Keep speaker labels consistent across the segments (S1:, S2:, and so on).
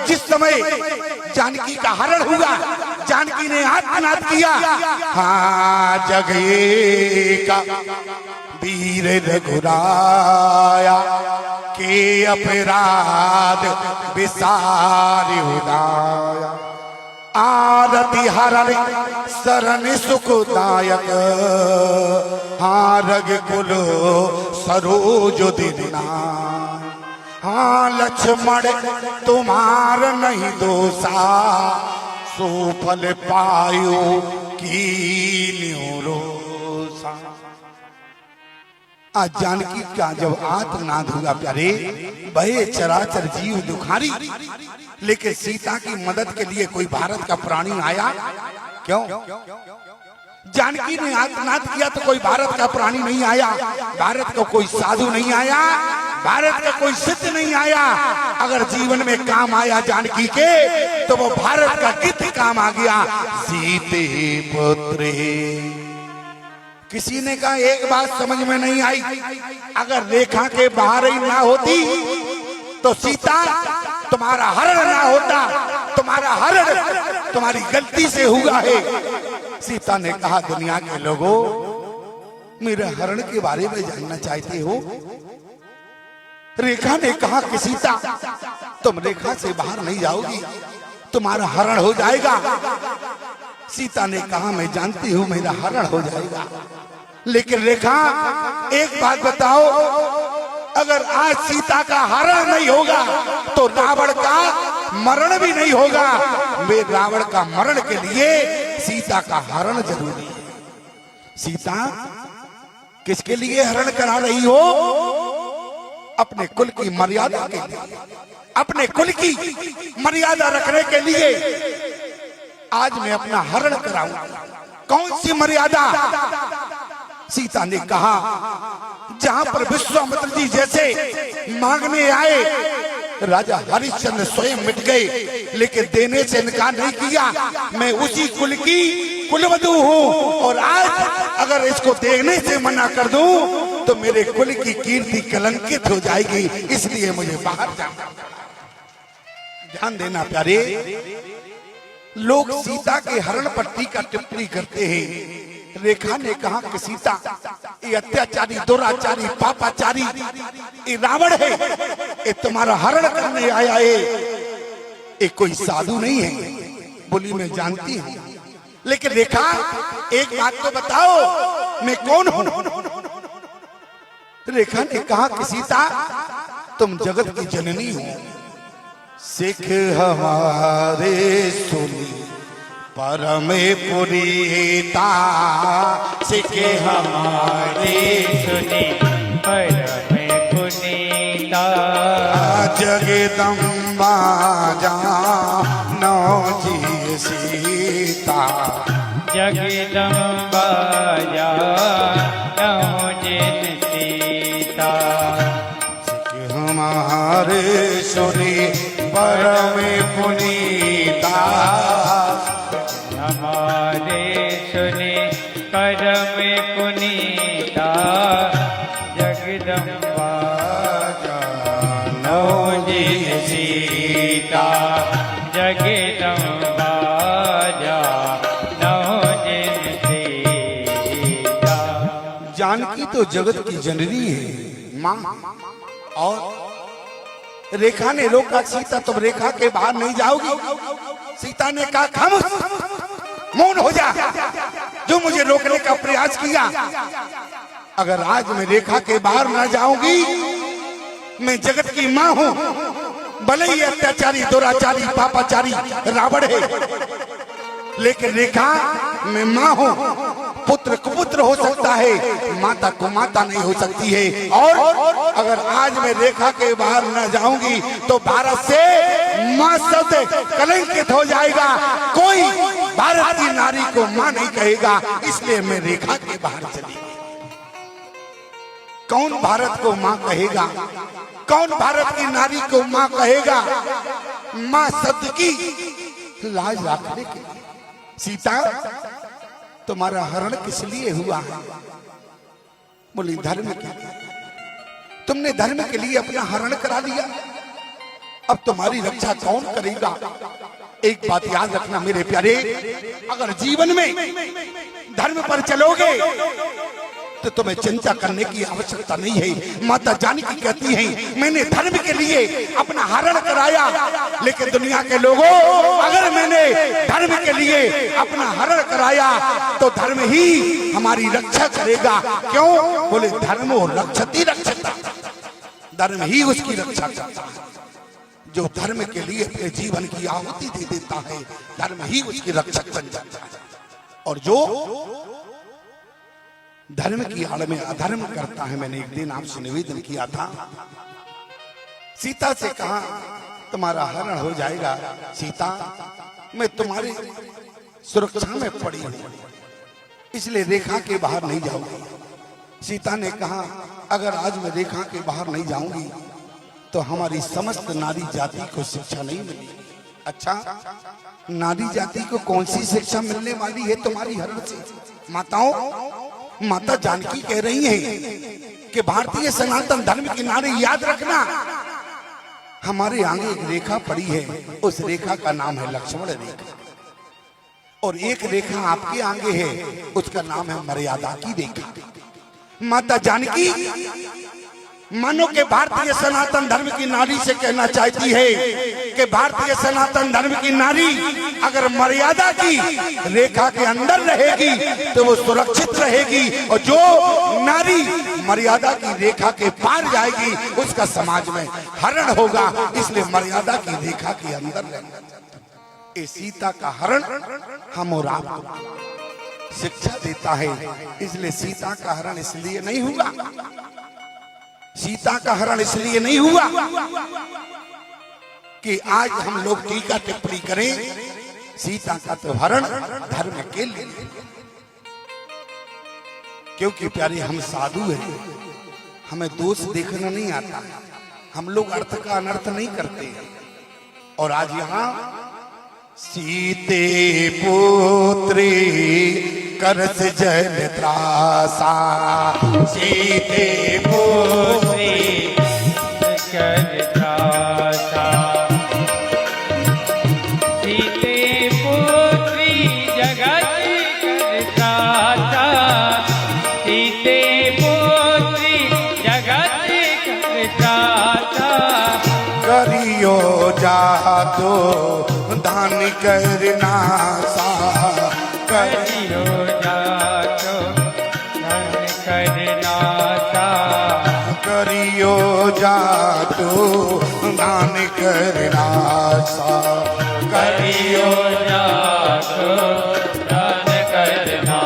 S1: जिस समय जानकी का हरण हुआ, जानकी ने आत्मनाद किया, हाँ जगे का वीर रघुराया के अपराध विसार उदाया, आरती हरण शरण सुखदायक, हाँ रघुकुल सरोज दिना, हाँ लक्ष्मण तुम्हार नहीं दोषा, सुफल पायो की न्यूरोसा। आज जानकी का जब आत्मनाद हुआ प्यारे, भये चराचर जीव दुखारी, लेकिन सीता की मदद के लिए कोई भारत का प्राणी आया क्यों? जानकी ने आत्मनाद किया तो कोई भारत का प्राणी नहीं आया, भारत का कोई साधु नहीं आया, भारत का कोई सिद्ध नहीं आया। अगर जीवन में काम आया जानकी के तो वो भारत का गिद्ध काम आ गया, सीते पुत्र। किसी ने कहा एक बात समझ में नहीं आई, अगर रेखा के बाहर ही ना होती तो सीता तुम्हारा हरण ना होता, तुम्हारा हरण तुम्हारी गलती से हुआ है। सीता ने कहा दुनिया के लोगों, मेरे हरण के बारे में जानना चाहते हो? रेखा ने कहा कि सीता तुम रेखा से बाहर नहीं जाओगी, तुम्हारा हरण हो जाएगा। सीता ने कहा मैं जानती हूं मेरा हरण हो जाएगा, लेकिन रेखा एक बात बताओ, अगर आज सीता का हरण नहीं होगा तो रावण का मरण भी नहीं होगा। वे रावण का मरण के लिए सीता का हरण जरूरी है। सीता किसके लिए हरण करा रही हो? अपने कुल की मर्यादा के लिए, अपने कुल की मर्यादा रखने के लिए आज मैं अपना हरण कराऊं। कौन सी मर्यादा? सीता ने कहा जहां पर विश्वामित्र जी जैसे मांगने आए, राजा हरिश्चंद्र स्वयं मिट गए, लेकिन देने से इनकार नहीं किया। मैं उसी कुल की कुलवधू हूँ और आज अगर इसको देने से मना कर दूं तो मेरे कुल की कीर्ति कलंकित हो जाएगी, इसलिए मुझे बाहर जाना। ध्यान देना प्यारे, लोग सीता के हरण पर टीका टिप्पणी करते हैं। रेखा ने कहा कि सीता ये अत्याचारी, दुराचारी, पापाचारी, ये रावण है, ये तुम्हारा हरण करने आया है, ये कोई साधु नहीं है। बोली मैं जानती हूँ, लेकिन रेखा एक बात तो बताओ मैं कौन हूँ? रेखा ने कहा कि सीता तुम जगत की जननी हो, सिख हमारे सुनी परमे पुरीता, सिख हमारे
S2: सुनी परमे पुनीता,
S1: जगदम्बा जानो जी सीता,
S2: जगदम्बा जानो जिन सीता,
S1: सिख हमारे सुनी परमे पुनीता,
S2: हमारे सुने परम पुनीता, जगदम्बा जानो जिन सीता, जगदम्बा जानो जिन सीता।
S1: जानकी तो जगत की जननी है माँ, और रेखा ने रोका सीता तुम रेखा के बाहर नहीं जाओगी। सीता ने कहा खामोश, मौन हो जा, जो मुझे रोकने का प्रयास किया। अगर आज मैं रेखा के बाहर ना जाऊंगी, मैं जगत की माँ हूँ, भले ही अत्याचारी, दुराचारी, पापाचारी रावण है, लेकिन रेखा मैं माँ हूँ। पुत्र कुपुत्र हो सकता है, माता को माता नहीं हो सकती है। और अगर आज मैं रेखा के बाहर न जाऊंगी तो भारत से माँ शब्द कलंकित हो जाएगा, कोई भारत की नारी को माँ नहीं कहेगा, इसलिए मैं रेखा के बाहर चली। कौन भारत को माँ कहेगा? कौन भारत की नारी को माँ कहेगा? माँ शब्द की लाज रखने के लिए। सीता तुम्हारा हरण किस लिए हुआ है? बोली धर्म के लिए। तुमने धर्म के लिए अपना हरण करा लिया अब तुम्हारी रक्षा कौन करेगा? एक बात याद रखना मेरे प्यारे, अगर जीवन में धर्म पर चलोगे तो तुम्हें चिंता करने की आवश्यकता नहीं है। माता जानकी कहती हैं, मैंने धर्म के लिए अपना हरण कराया, लेकिन दुनिया के लोगों, अगर मैंने धर्म के लिए अपना हरण कराया तो धर्म ही हमारी रक्षा करेगा। क्यों? बोले धर्म रक्षति रक्षता, धर्म ही उसकी रक्षा करता है। जो धर्म के लिए अपने जीवन की आहुति दे देता है, धर्म ही उसकी रक्षक बन जाता है। और जो धर्म की आड़ में अधर्म करता है, मैंने एक दिन आपसे निवेदन किया था, सीता से कहा तुम्हारा हरण हो जाएगा। सीता, मैं तुम्हारी सुरक्षा में पड़ी हूं, इसलिए रेखा के बाहर नहीं जाऊंगी। सीता ने कहा अगर आज मैं रेखा के बाहर नहीं जाऊंगी तो हमारी समस्त नारी जाति को शिक्षा नहीं मिलेगी। अच्छा, नारी जाति को कौन सी शिक्षा मिलने वाली है तुम्हारी हरण से? माताओं, माता जानकी कह रही हैं कि भारतीय सनातन धर्म की नारी, याद रखना हमारे आगे एक रेखा पड़ी है, उस रेखा का नाम है लक्ष्मण रेखा, और एक रेखा आपके आगे है, उसका नाम है मर्यादा की रेखा। माता जानकी मानो के भारतीय सनातन धर्म की नारी से कहना चाहती है कि भारतीय सनातन धर्म की नारी अगर मर्यादा की रेखा के अंदर रहेगी तो वो सुरक्षित रहेगी, और जो नारी मर्यादा की रेखा के पार जाएगी उसका समाज में हरण होगा। इसलिए मर्यादा की रेखा के अंदर रहना। ये सीता का हरण हम और आपको शिक्षा देता है। इसलिए सीता का हरण इसलिए नहीं हुआ, सीता का हरण इसलिए नहीं हुआ कि आज हम लोग टीका टिप्पणी करें। सीता का तो हरण धर्म के लिए, क्योंकि प्यारे हम साधु हैं, हमें दोष देखना नहीं आता, हम लोग अर्थ का अनर्थ नहीं करते। और आज यहाँ सीते पुत्री करस जल त्रासा, सीते पुत्री
S2: कर त्रासा, सीते पुत्री जगत कर त्रासा, सीते पुत्री जगत कर त्रासा,
S1: करियो जातो दान करना सा,
S2: करियो जातो धन करना सा,
S1: करियो जातो दान करना सा,
S2: करियो जातो धन करना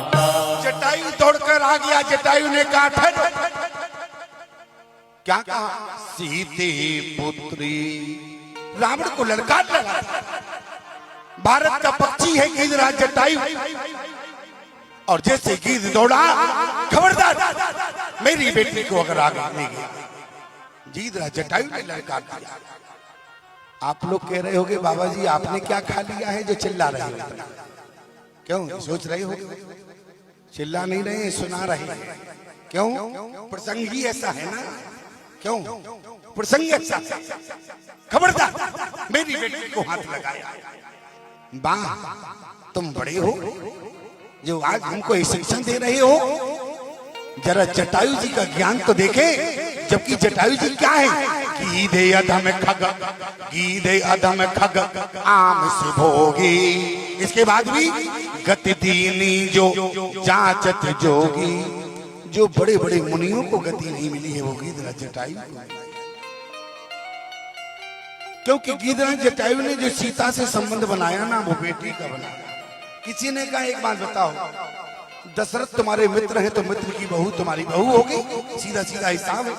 S2: सा।
S1: जटायु दौड़कर आ गया। जटायु ने कहा ठहर, क्या कहा? सीते पुत्री, रावण को ललकार लगा। भारत का पक्षी है गीधराज जटायु, और जैसे गीध दौड़ा, खबरदार मेरी बेटी को अगर आगे नहीं गई। गीधराज जटायु ने ललकार दिया। आप लोग कह रहे होगे बाबा जी आपने क्या खा लिया है जो चिल्ला रहे हो? क्यों सोच रहे हो? चिल्ला नहीं रहे, सुना रहे हैं। क्यों? प्रसंग ही ऐसा है ना। क्यों? प्रसंग ऐसा। खबरदार मेरी बेटी को हाथ लगाया। वाह, तुम बड़े हो जो आज हमको ये शिक्षा दे रहे हो। जरा जटायु जी का ज्ञान तो देखे। जबकि जटायु जी क्या है? गीधे अधम खग, गीधे अधम खग आम से भोगी। इसके बाद भी गति दीनी जो जाचत जोगी। जो बड़े बड़े मुनियों को गति नहीं मिली है वो गीधराज जटायु को। क्योंकि गीधराज जटायु ने जो सीता से संबंध बनाया ना, वो बेटी का बनाया। किसी ने कहा एक बात बताओ, दशरथ तुम्हारे मित्र हैं तो मित्र की बहू तुम्हारी बहू होगी, सीधा सीधा हिसाब है।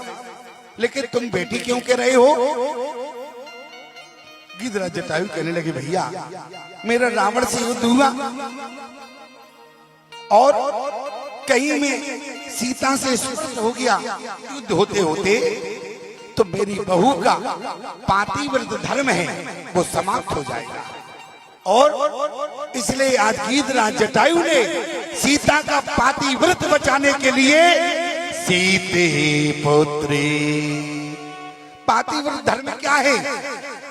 S1: लेकिन तुम बेटी क्यों कह रहे हो? गीधराज जटायु कहने लगे भैया मेरा रावण से युद्ध हुआ और कहीं में सीता से स्पर्श हो गया। युद्ध होते होते तो मेरी बहू का पातिव्रत धर्म है वो समाप्त हो जाएगा। और इसलिए आज गीधराज जटायु ने सीता का पातिव्रत बचाने के लिए सीते पुत्री पातिव्रत धर्म क्या है?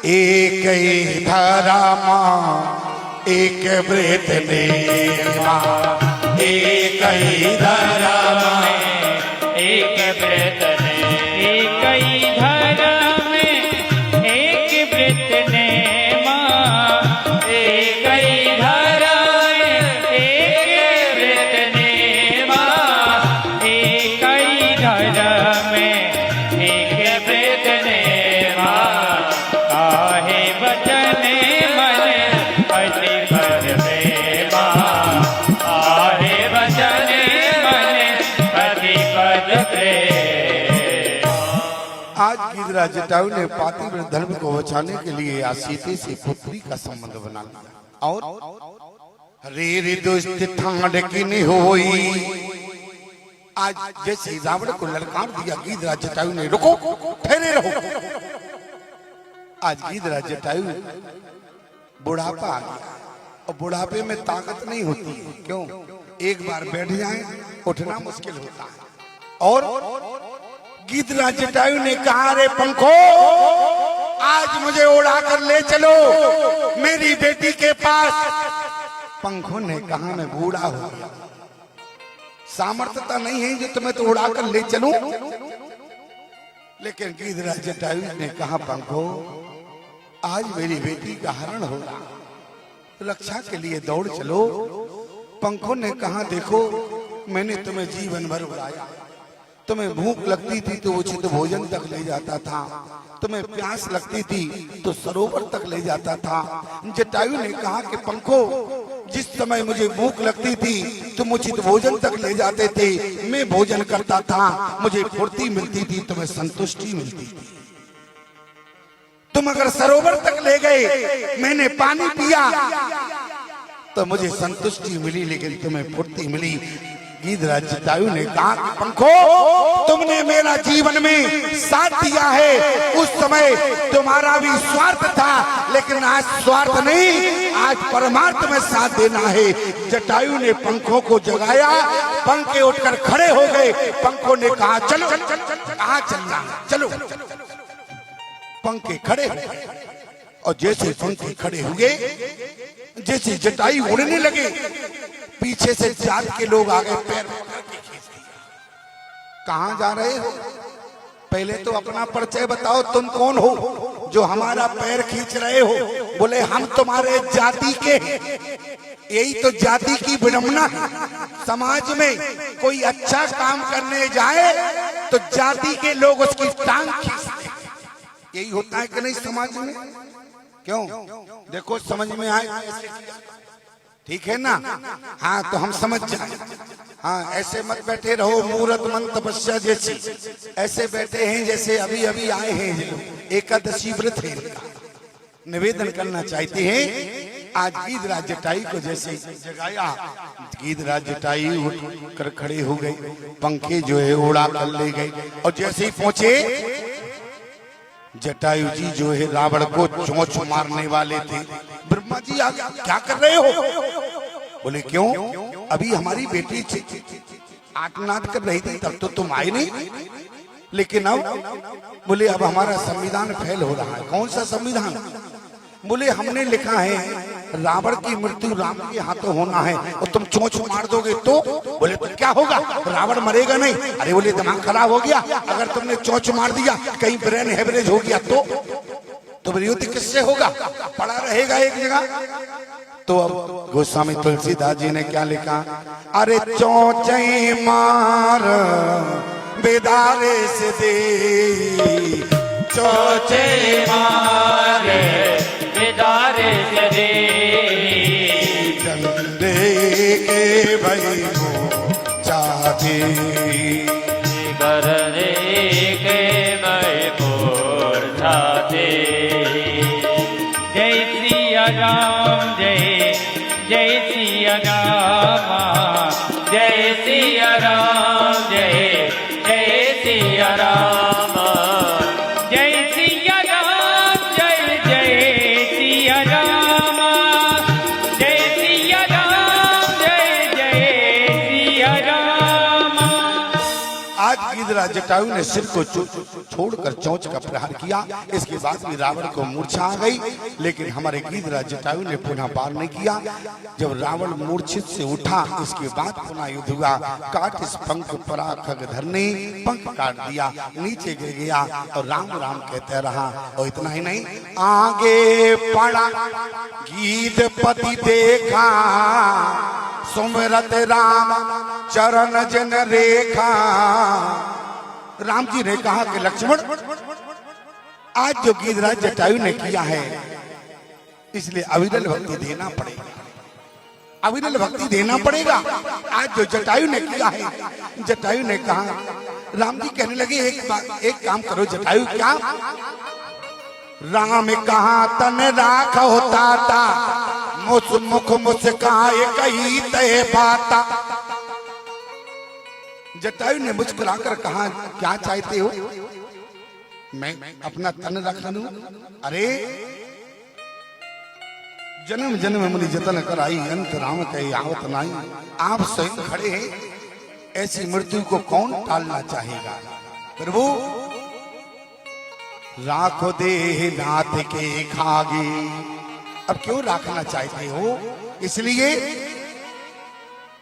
S1: एक ही धर्म एक व्रत नेमा, एक ही धर्म
S2: एक व्रत एक ही धर्म एक व्रत नेमा, एक ही धर्म एक व्रत नेमा, एक ही धर्म एक व्रत नेमा। काहे वचन मन अति पर प्रेमा, काहे वचन मन अति पर प्रेमा।
S1: आज गिरिराज जटायु ने पातिव्रत धर्म को बचाने के लिए सीते से पुत्री का संबंध बना लिया। और रे दुष्ट ठांड की नहीं हुई। आज जैसे रावण को ललकार दिया गिरिराज जटायु ने, रुको ठहरे रहो। आज गिरिराज जटायु बुढ़ापा आ गया और बुढ़ापे में ताकत नहीं होती। क्यों? एक बार बैठ जाए उठना मुश्किल होता है। और गिरिराज जटायु ने कहा, रे पंखो आज मुझे उड़ा कर ले चलो मेरी बेटी के पास। पंखों ने कहा, मैं बूढ़ा हो गया, सामर्थ्यता नहीं है जो तुम्हें तो उड़ा कर ले चलूं। लेकिन गिरिराज जटायु ने कहा, पंखो आज मेरी बेटी का हरण होगा, रक्षा के लिए दौड़ चलो। पंखों ने कहा, देखो मैंने तुम्हें जीवन भर उड़ाया, तुम्हें भूख लगती थी तो उचित भोजन तक ले जाता था, तुम्हें प्यास लगती थी तो सरोवर तक ले जाता था। जटायु ने कहा कि पंखो जिस समय मुझे भूख लगती थी तुम उचित भोजन तक ले जाते थे, मैं भोजन करता था, मुझे फुर्ती मिलती थी, तुम्हें संतुष्टि मिलती थी। तुम अगर सरोवर तक ले गए, मैंने पानी पिया तो मुझे संतुष्टि मिली, लेकिन तुम्हें फुर्ती मिली। गिरिराज जटायु ने कहा कि पंखो तुमने मेरा जीवन में साथ दिया है, उस समय तुम्हारा भी स्वार्थ था, लेकिन आज स्वार्थ नहीं, आज परमार्थ में साथ देना है। जटायु ने पंखों को जगाया, पंखे उठकर खड़े हो गए। पंखों ने कहा, चलो कहाँ चलना, चलो। पंखे खड़े हुए और जैसे पंखे खड़े हुए, जैसे जटायु उड़ने लगे, पीछे से जात के लोग आ गए, पैर पकड़ के खींच दिया। कहाँ जा रहे हो? पहले तो अपना परिचय बताओ, तुम कौन हो जो हमारा पैर खींच रहे हो? बोले हम तुम्हारे जाति के हैं। यही तो जाति की विडंबना है। समाज में कोई अच्छा काम करने जाए तो जाति के लोग उसकी टांग खींचते हैं। यही होता है कि नहीं समाज में? क्यों? देखो समझ में आए, ठीक है ना? हाँ तो हम समझ जाए। हाँ ऐसे मत बैठे रहो मूर्त मन तपस्या जैसी, ऐसे बैठे हैं जैसे अभी अभी आए हैं, एकादशी व्रत है। निवेदन करना चाहते हैं। आज गिरिराज जटायु को जैसे जगाया, गिरिराज जटायु उठ कर खड़े हो गए, पंखे जो है उड़ा कर ले गए। और जैसे ही पहुंचे, जटायु जी जो है रावण को चोंच मारने वाले थे। ब्रह्मा जी आ क्या कर रहे हो? बोले क्यों? अभी हमारी बेटी आत्मनाद कर रही थी तब तो तुम आए नहीं, लेकिन अब बोले अब हमारा संविधान फेल हो रहा है। कौन सा संविधान? बोले हमने लिखा है रावण की मृत्यु राम के हाथों होना है, और तुम चोंच मार दोगे तो? बोले तो क्या होगा, रावण मरेगा नहीं। अरे बोले दिमाग खराब हो गया, अगर तुमने चोंच मार दिया कहीं ब्रेन हेमरेज हो गया तो युद्ध किससे होगा? पड़ा रहेगा एक जगह। तो अब गोस्वामी तुलसीदास जी ने क्या लिखा? अरे चोंचे मार बेदारे से दे,
S2: चोंचे मार बेदारे से दे,
S1: चंदे के भाई को चाहते,
S2: गररे के मैं मोर चाहते। जय सिया राम, जय जय सिया राम, जय सिया राम, जय जय सिया राम, जय सिया राम, जय जय सिया राम, जय सिया राम, जय जय सिया राम।
S1: आज गिरिराज गीधराज जटायु ने सिर को छोड़कर चोंच का प्रहार किया। इसके बाद भी रावण को मूर्छा आ गई, लेकिन हमारे गीधराज जटायु ने पुनः पार नहीं किया। जब रावण मूर्छित से उठा, इसके बाद पुनः युद्ध हुआ। काट इस पंख परा खगधर ने पंख काट दिया, नीचे गिर गया और राम राम कहते रहा। और इतना ही नहीं, आगे पड़ा गीधपति देखा, सुमिरत राम चरण जन रेखा। राम जी ने कहा कि लक्ष्मण, आज जो गीधराज जटायु ने किया है, इसलिए अविरल भक्ति देना पड़ेगा, अविरल भक्ति देना पड़ेगा। आज जो जटायु ने किया है, जटायु ने कहा, राम जी कहने लगे एक काम करो जटायु। क्या? राम कहा तन राख होता था, मुख मुस्काए कही तय पाता। जटायु ने मुस्कुराकर कहा, क्या चाहते हो? मैं अपना तन रख लूं? अरे जन्म जन्म मुनि जतन कराई, अंत राम कहे आवत नाई। आप स्वयं खड़े हैं, ऐसी मृत्यु को कौन टालना चाहेगा? प्रभु राखो देह नाथ के खागे। अब क्यों राखना चाहते हो? इसलिए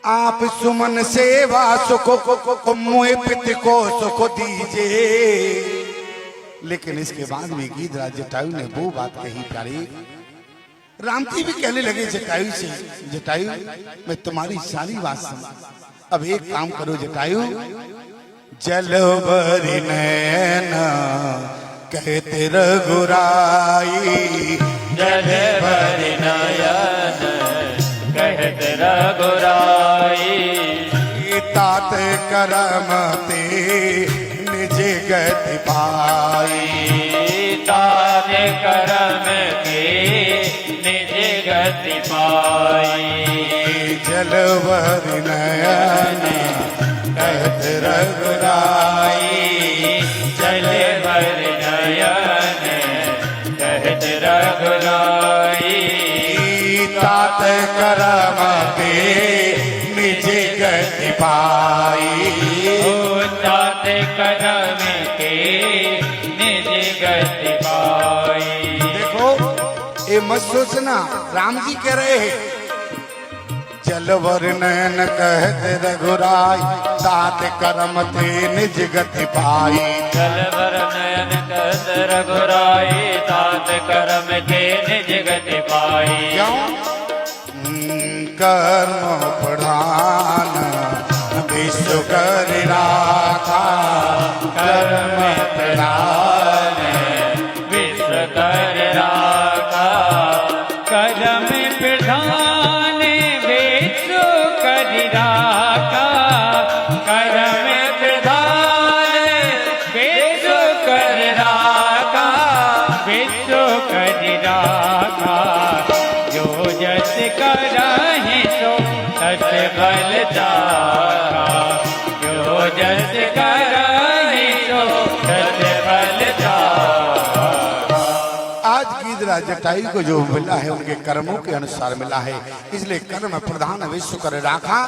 S1: आप सुमन सेवा सुख मोह पित को सुख दीजिए। लेकिन इसके बाद भी गीधराज जटायु ने वो बात कही प्यारी। राम जी भी कहने लगे जटायु से, जटायु मैं तुम्हारी सारी बात सुन, अब एक काम करो जटायु, जलवर नयन कहते रघुराई,
S2: जलवर नयन कहते रघुराई।
S1: तात करम ते निज गति पाई,
S2: तात करम के निज गति पाई।
S1: जलवर नयन कहते रघुराई,
S2: जलवर नयन कहते रघुराई।
S1: तात करम ते निज गति पाई।
S2: तात करम के निज गति पाई।
S1: देखो ये मत सोचना, राम जी कह रहे हैं जलवर नयन कहते रघुराई, तात करम ते निज गति पाई।
S2: जलवर नयन कहते रघुराई, तात करम के निज गति पाई।
S1: क्यों? कर्म प्रधान विश्व कर राखा,
S2: कर्म प्रधान विश्व कर राखा। कर्म प्रधान विश्व कर राखा, कर्म प्रधान विश्व कर राखा, विश्व कर राखा। जो जस करहि सो तस बल जागा, जो जस करहि सो तस बल जागा।
S1: आज गीधराज जटायु को जो मिला है उनके कर्मों के अनुसार मिला है, इसलिए कर्म प्रधान विश्व कर राखा,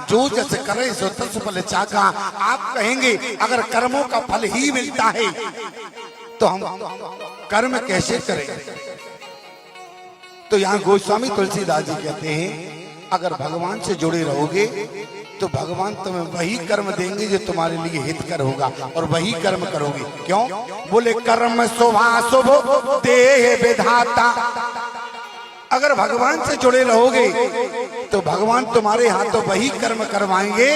S1: जो जैसे करे सो तस फल चाखा। आप कहेंगे अगर कर्मों का फल ही मिलता है तो हम कर्म कैसे करें? तो यहाँ गोस्वामी तुलसीदास जी कहते हैं अगर भगवान से जुड़े रहोगे तो भगवान तुम्हें वही कर्म देंगे जो तुम्हारे लिए हितकर होगा, और वही कर्म करोगे। क्यों? बोले कर्म शुभाशुभ देह विधाता। अगर भगवान से जुड़े रहोगे तो भगवान तुम्हारे हाथों वही कर्म करवाएंगे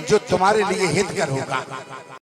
S1: जो तुम्हारे लिए हितकर होगा।